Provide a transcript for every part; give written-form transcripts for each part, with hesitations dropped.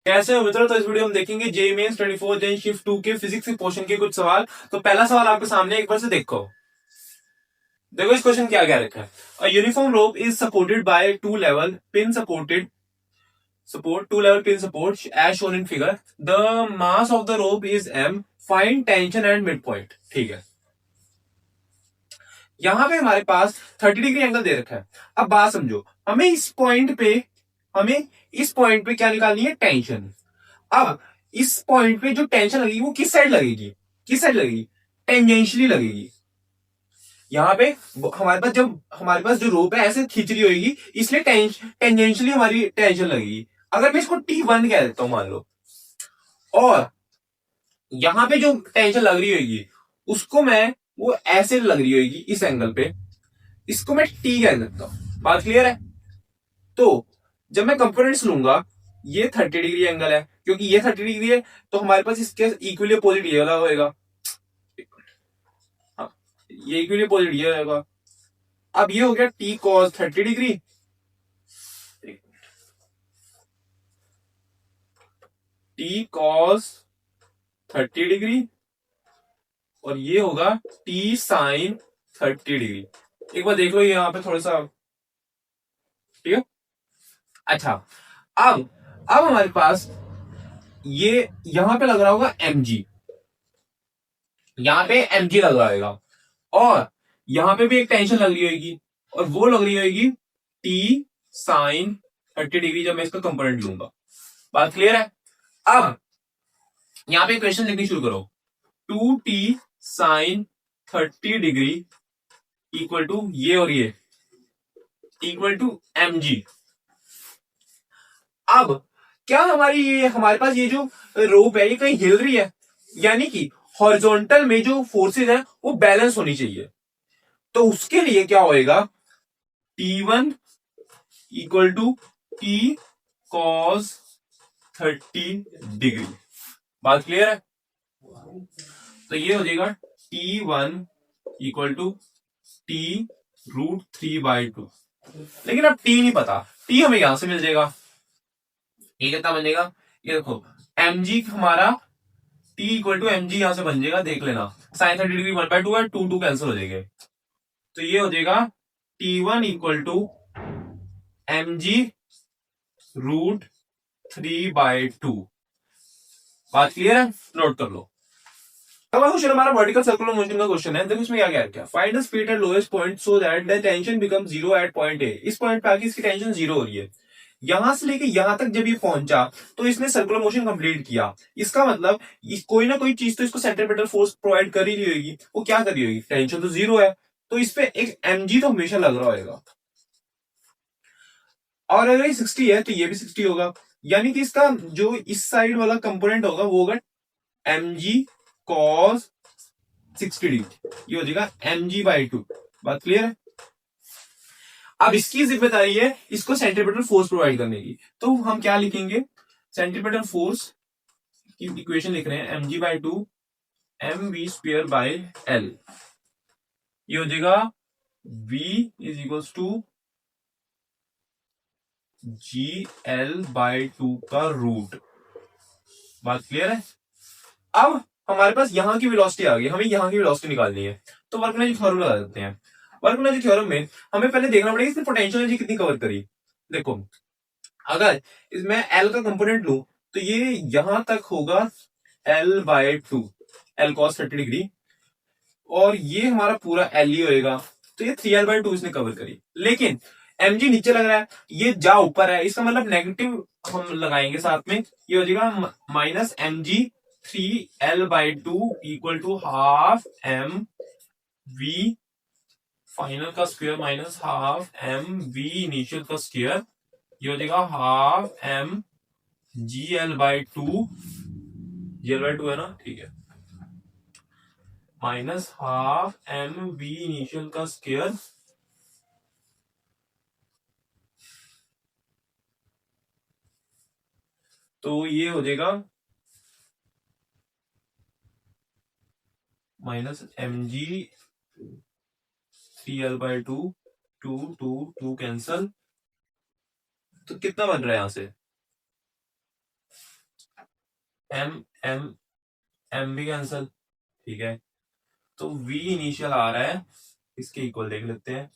कैसे हो मित्रों? तो इस वीडियो में देखेंगे जेईई मेंस 24 जैन शिफ्ट 2 के फिजिक्स के पोर्शन के कुछ सवाल। तो पहला सवाल आपके सामने एक बार से देखो। देखो इस क्वेश्चन क्या क्या रखा है। A uniform rope is supported by two level pin support two level pin support as shown in figure. The mass of the rope is m. Find tension and midpoint. ठीक है, यहां पे हमारे पास 30 डिग्री एंगल दे रखा है। अब बात समझो, हमें इस पॉइंट पे क्या निकालनी है? टेंशन। अब इस पॉइंट पे जो टेंशन लगेगी वो किस साइड लगेगी? टेंजेंशियली लगेगी। यहाँ पे हमारे पास जो रोप है ऐसे खींच रही होगी, इसलिए टेंजेंशियली हमारी टेंशन लगेगी। अगर मैं इसको T1 कह देता हूं मान लो, और यहां पे जो टेंशन लग रही होगी उसको वो ऐसे लग रही होगी इस एंगल पे, इसको मैं T कह देता हूं। बात क्लियर है? तो जब मैं कंपोनेंट्स लूंगा, ये 30 डिग्री एंगल है, क्योंकि ये 30 डिग्री है तो हमारे पास इसके इक्वली अपोजिट ये वाला होएगा। हाँ, ये इक्वली अपोजिट ये होगा। अब ये हो गया T cos 30 degree, T cos 30 degree, और ये होगा T sin 30 डिग्री। एक बार देख लो यहां पे थोड़ा सा, ठीक है। अच्छा, अब हमारे पास ये यहां पे लग रहा होगा mg, यहां पे mg लग रहा होगा, और यहां पे भी एक टेंशन लग रही होगी, और वो लग रही होगी T sin 30 डिग्री जब मैं इसका कंपोनेंट लूंगा। बात क्लियर है? अब यहां पे क्वेश्चन लिखनी शुरू करो। 2T sin 30 degree equal to ये और ये इक्वल टू mg। अब क्या हमारे पास ये जो रोप है ये कहीं हिल रही है? यानी कि हॉरिजॉन्टल में जो फोर्सेज है वो बैलेंस होनी चाहिए। तो उसके लिए क्या होएगा? T1 equal to T cos 30 degree. बात क्लियर है? तो ये हो जाएगा T1 इक्वल टू T√3/2। लेकिन अब T नहीं पता, T हमें यहां से मिल जाएगा। ये कितना बन जाएगा? ये देखो, mg हमारा T इक्वल टू mg यहां से बन जाएगा, देख लेना। साइन 30 डिग्री 1/2 है, 2 2 कैंसिल हो जाएंगे। तो ये हो जाएगा T1 इक्वल टू mg√3/2। बात क्लियर है? नोट कर लो। अगला क्वेश्चन हमारा वर्टिकल सर्कुलर मोशन का क्वेश्चन है। देखो इसमें क्या क्या रखा है। Find the speed at lowest point so that the tension become zero at point A. इस पॉइंट पे आके इसकी टेंशन जीरो हो रही है। यहां से लेके यहां तक जब ये पहुंचा तो इसने सर्कुलर मोशन कंप्लीट किया। इसका मतलब कोई ना कोई चीज तो इसको सेंट्रीपिटल फोर्स प्रोवाइड कर ही रही होगी। वो क्या कर रही होगी? टेंशन तो जीरो है, तो इस पे एक mg तो हमेशा लग रहा होगा। और अगर ये 60 है तो ये भी 60 होगा, यानी कि इसका जो इस साइड वाला कंपोनेंट होगा वो होगा mg cos 60 डिग्री। ये हो जाएगा mg/2। बात क्लियर है? अब इसकी जिम्मेदारी है इसको सेंट्रीपिटल फोर्स प्रोवाइड करने की। तो हम क्या लिखेंगे? सेंट्रीपिटल फोर्स की इक्वेशन लिख रहे हैं mg/2 mv²/L। ये हो जाएगा v is equals to GL/2 का रूट। बात क्लियर है? अब हमारे पास यहां की वेलोसिटी आ गई, हमें यहां की वेलोसिटी निकालनी है। तो वर्कनर थ्योरम लगा देते हैं। वर्कनर थ्योरम में हमें पहले देखना पड़ेगा इसने पोटेंशियल एनर्जी कितनी कवर करी। देखो, अगर इसमें एल का कंपोनेंट लू तो ये यहां तक होगा L/2, L cos 30 डिग्री, और ये हमारा पूरा L ही होएगा। तो ये 3L/2 इसने कवर करी। लेकिन mg नीचे लग रहा है, ये जा ऊपर है, इसका मतलब नेगेटिव हम लगाएंगे साथ में। ये हो जाएगा minus mg 3L/2 equal to half m v final का square minus half m v initial का स्क्वायर। ये हो जाएगा हाफ m GL/2, GL/2 है ना, ठीक है, minus half m v initial का स्क्वायर। तो ये हो जाएगा माइनस mg 3L/2, 2 2 2 कैंसल। तो कितना बन रहा है यहां से? एम एम एम भी कैंसल, ठीक है। तो वी इनिशियल आ रहा है, इसके इक्वल देख लेते हैं,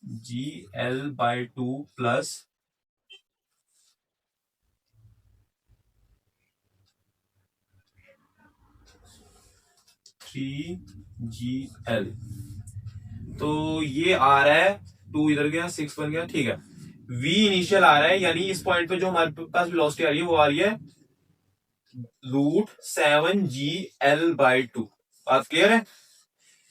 G L by 2 plus 3 GL। तो ये आ रहा है, 2 इधर गया, 6 बन गया, ठीक है। वी इनिशियल आ रहा है, यानी इस पॉइंट पे जो हमारे पास वेलोसिटी आ रही है वो आ रही है √7GL/2। बात क्लियर है?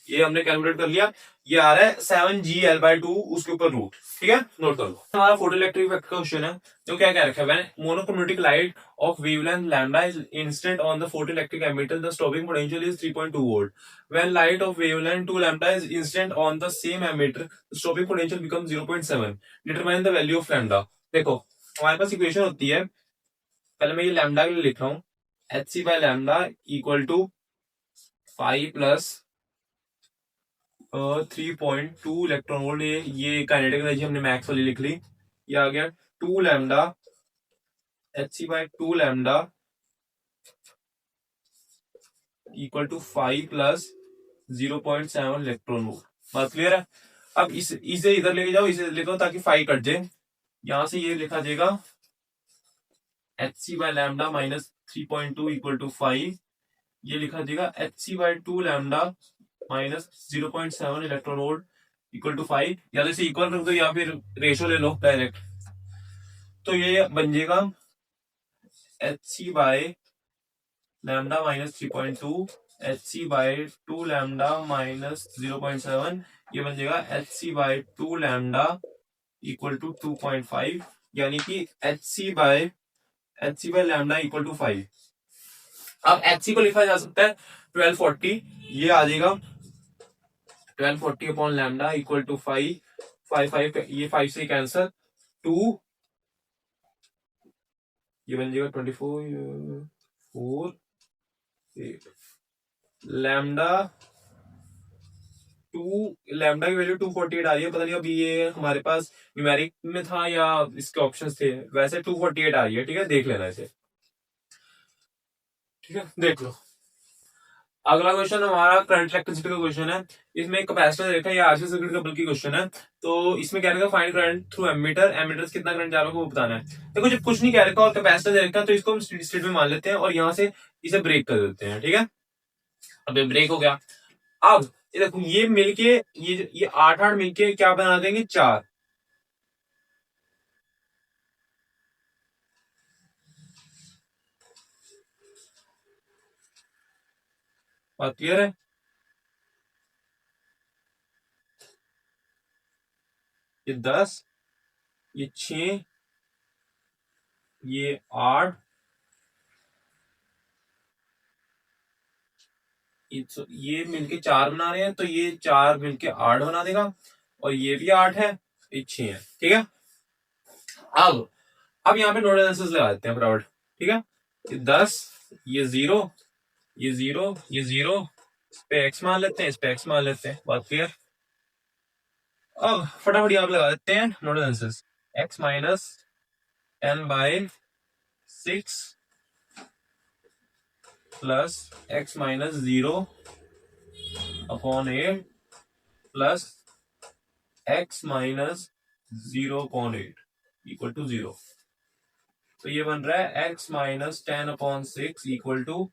ये हमने कैलकुलेट कर लिया, ये आ रहा है 7GL/2, उसके ऊपर रूट, ठीक है, नोट कर लो। हमारा फोटो इलेक्ट्रिक इफेक्ट का क्वेश्चन है, जो क्या क्या रखा है, when monochromatic light of wavelength lambda is incident on the photo electric emitter, the stopping potential is 3.2 volt. When light of wavelength 2 lambda is incident on the same emitter, the stopping potential become 0.7। Determine the value of lambda. देखो हमारे पास equation होती है, पहले मैं ये lambda के लिए लिख रहा हूँ, hc/लैम्डा equal to 5 plus 3.2 electron volt. ये काइनेटिक एनर्जी हमने मैक्स वाली लिख ली, ये आ गया 2 lambda, hc/2 lambda equal to 5 plus 0.7 electron volt. बात क्लियर है? अब इसे इधर लेके जाओ, इसे लेके जाओ ताकि 5 कट जाए, यहां से ये लिखा जाएगा hc/लैम्डा माइनस 3.2 इक्वल टू 5, ये लिखा जाएगा hc/2 lambda minus 0.7 electron volt equal to 5, या तो इसे इक्वल रख दो या फिर रेशो ले लो डायरेक्ट। तो ये बन जाएगा hc/लैम्डा माइनस 3.2, hc/2 लैम्डा माइनस 0.7, ये बन जाएगा hc/2 लैम्डा इक्वल टू 2.5, यानी कि hc/लैम्डा इक्वल टू 5। अब hc को लिखा जा सकता है 1240, ये आ जाएगा 1240 अपॉन लैम्डा इक्वल टू 5, 5 ये 5 से कैंसर, 2, ये बन जाएगा 24 4 लैम्डा 2, लैम्डा की वैल्यू 248 आ रही है, पता नहीं अभी ये हमारे पास न्यूमेरिक में था या इसके ऑप्शंस थे, वैसे 248 आ रही है, ठीक है, देख लेना इसे, ठीक है, देख लो। अगला क्वेश्चन हमारा करंट इलेक्ट्रिसिटी का क्वेश्चन है, इसमें कैपेसिटर देखा है, ये आरसी सर्किट का बल्कि क्वेश्चन है। तो इसमें क्या रहेगा, find current through ammeter, ammeter से कितना करंट जा रहा है वो बताना है। देखो जब कुछ नहीं कह रखा और कैपेसिटर दे रखा है तो इसको हम स्टेट में मान लेते हैं और यहाँ से इसे ब्रेक कर देते हैं, ठीक है। अब ये ब्रेक हो गया, अब ये देखो ये मिलके ये 8 मिलके क्या बना देंगे, 4। बात क्लियर है? ये 10, ये 6, ये 8, ये मिलके 4 बना रहे हैं, तो ये 4 मिलके 8 बना देगा, और ये भी 8 है, ये 6 है, ठीक है। अब यहाँ पे नोडल एनालिसिस लगा देते हैं फटाफट, ठीक है। ये 10, ये 0, ये 0, ये 0, इस पे एक्स मान लेते हैं, इस पे एक्स मान लेते हैं, बात क्लियर। अब फटाफट यहाँ पे लगा देते हैं nodal analysis, X minus n/6 plus X minus 0 upon 8 plus X minus 0.8 equal to 0। तो ये बन रहा है x minus 10/6 equal to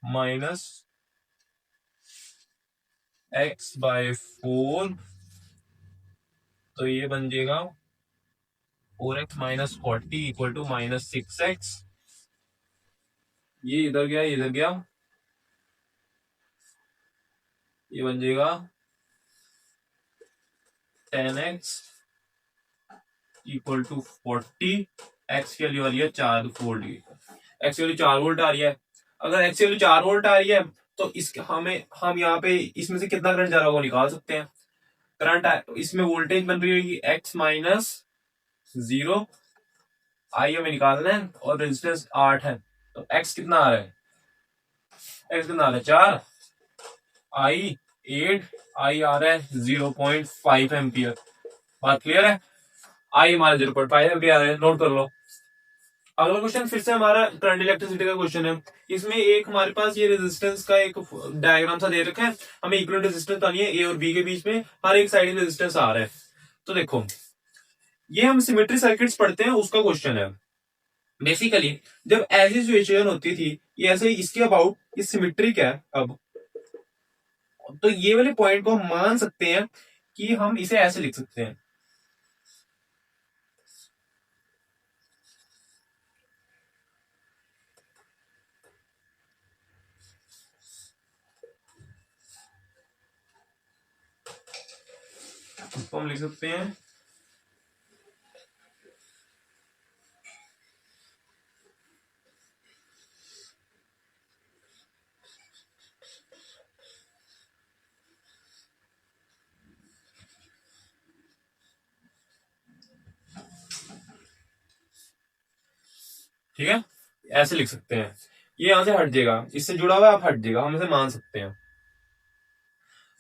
minus x/4। तो ये बन जाएगा 4x minus 40 equal to minus 6x। ये इधर गया, ये इधर गया, ये बन जाएगा 10x इक्वल टू 40। x की वैल्यू आ रही है 4 वोल्ट की, x की वैल्यू 4 वोल्ट आ रही है। अगर x की वैल्यू 4 वोल्ट आ रही है तो इसके हम यहाँ पे इसमें से कितना करंट जा रहा होगा निकाल सकते हैं। करंट इसमें वोल्टेज बन रही होगी x माइनस 0, आई हमें निकालना है, और रेजिस्टेंस 8 है, तो x कितना आ रहा है, x कितना आ रहा है 4, आई 8, आई आ रहा है 0.5 एम्पियर। बात क्लियर है? आई हमारा 0.5 एम्पियर आ रहा है, नोट कर लो। अगला क्वेश्चन फिर से हमारा करंट इलेक्ट्रिसिटी का क्वेश्चन है। इसमें एक हमारे पास ये रेजिस्टेंस का एक डायग्राम सा दे रखा है, हमें इक्विवेलेंट रेजिस्टेंस बतानी है ए और बी के बीच में, हर एक साइड में रेजिस्टेंस आ रहा है। तो देखो ये हम सिमेट्री सर्किट्स पढ़ते हैं उसका क्वेश्चन है। बेसिकली जब ऐसी सिचुएशन होती थी, ये ऐसे इसके अबाउट ये सिमेट्रिक है, अब तो ये वाले पॉइंट को हम मान सकते हैं कि हम इसे ऐसे लिख सकते हैं। तो हम लिख सकते हैं ठीक है, ऐसे लिख सकते हैं। ये यहां से हट जाएगा, इससे जुड़ा हुआ आप हट जाएगा, हम इसे मान सकते हैं।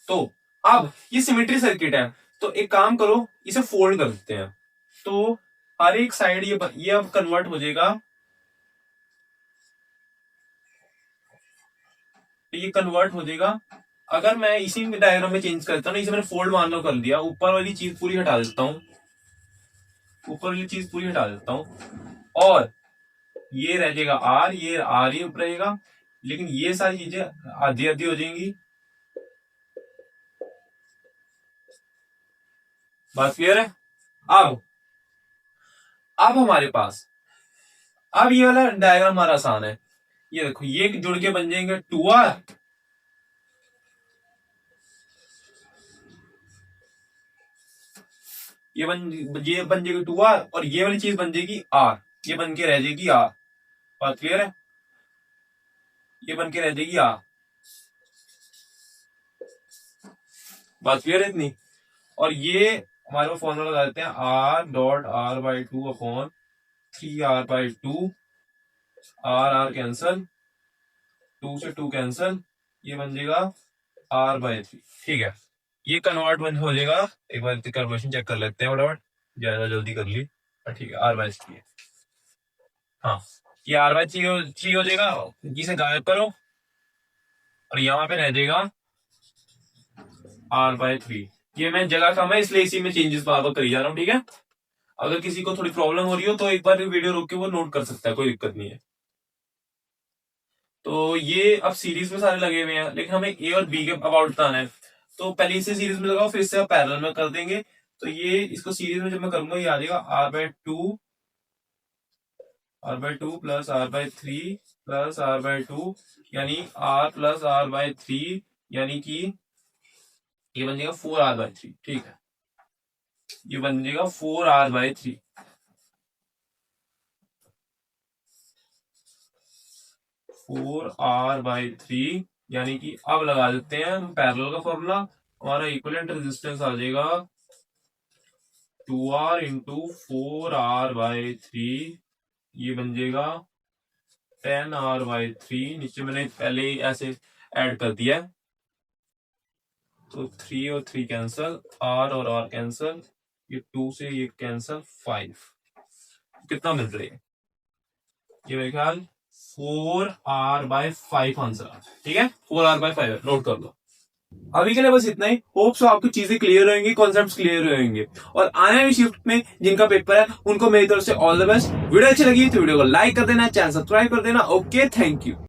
तो अब ये सिमेट्री सर्किट है, तो एक काम करो इसे फोल्ड कर देते हैं। तो हर एक साइड ये अब कन्वर्ट हो जाएगा, ये कन्वर्ट हो जाएगा। अगर मैं इसी डायग्राम में चेंज करता हूँ ना, इसे मैंने फोल्ड मान लो कर दिया, ऊपर वाली चीज पूरी हटा देता हूँ, ऊपर वाली चीज पूरी हटा देता हूँ, और ये रह जाएगा आर, ये आर ही ऊपर रहेगा, लेकिन ये सारी चीजें आधी आधी हो जाएंगी। बात क्लियर है? अब हमारे पास अब ये वाला डायग्राम हमारा आसान है। ये देखो ये जुड़ के बन जाएंगे 2R, ये बन जाएगी 2R, और ये वाली चीज बन जाएगी R, ये बन के रह जाएगी R। बात क्लियर है? ये बन के रह जाएगी R। बात क्लियर है इतनी? और ये हमारे को फॉर्मूला लगा देते हैं R.R/2 upon 3R/2, R cancel, 2 से 2 कैंसल, ये बन जाएगा R/3। ठीक है, ये कन्वर्ट बन हो जाएगा। एक बार कैलकुलेशन चेक कर लेते हैं फटाफट, ज्यादा जल्दी कर ली। ठीक है, R/3 है। हाँ, ये R/3 हो जाएगा, इसे गायब करो और यहाँ पे रह जाएगा R/3। ये मैं जगह कम है इसलिए इसी में चेंजेस बार बार करी जा रहा हूँ। ठीक है, अगर किसी को थोड़ी प्रॉब्लम हो रही हो तो एक बार वीडियो रोक के वो नोट कर सकता है, कोई दिक्कत नहीं है। तो ये अब सीरीज में सारे लगे हुए हैं, लेकिन हमें ए और बी के अबाउट बताना है। तो पहले इसे सीरीज में लगाओ, फिर से पैरेलल में कर देंगे। तो ये इसको सीरीज में जब मैं करूंगा, ये आ जाएगा R/2 plus R/3 plus R/2, यानी R प्लस R/3, यानी कि ये बन जाएगा 4R/3। ठीक है, ये बन जाएगा 4R/3। 4R/3, यानी कि अब लगा देते हैं हम पैरेलल का फॉर्मूला। हमारा इक्विवेलेंट रेजिस्टेंस आ जाएगा 2R इंटू 4R/3, ये बन जाएगा 10R/3। नीचे मैंने पहले ही ऐसे ऐड कर दिया है, तो 3 और 3 कैंसल, R और R कैंसल, ये 2 से ये कैंसल, 5। कितना मिल रहा है? ये मेरे ख्याल 4R/5 आंसर। ठीक है, 4R/5 नोट कर लो। अभी के लिए बस इतना ही। होप सो आपको चीजें क्लियर होंगी, कॉन्सेप्ट्स क्लियर होंगे, और आने वाली शिफ्ट में जिनका पेपर है उनको मेरी तरफ से ऑल द बेस्ट। वीडियो अच्छी लगी तो वीडियो को लाइक कर देना, चैनल सब्सक्राइब कर देना। Okay, thank you.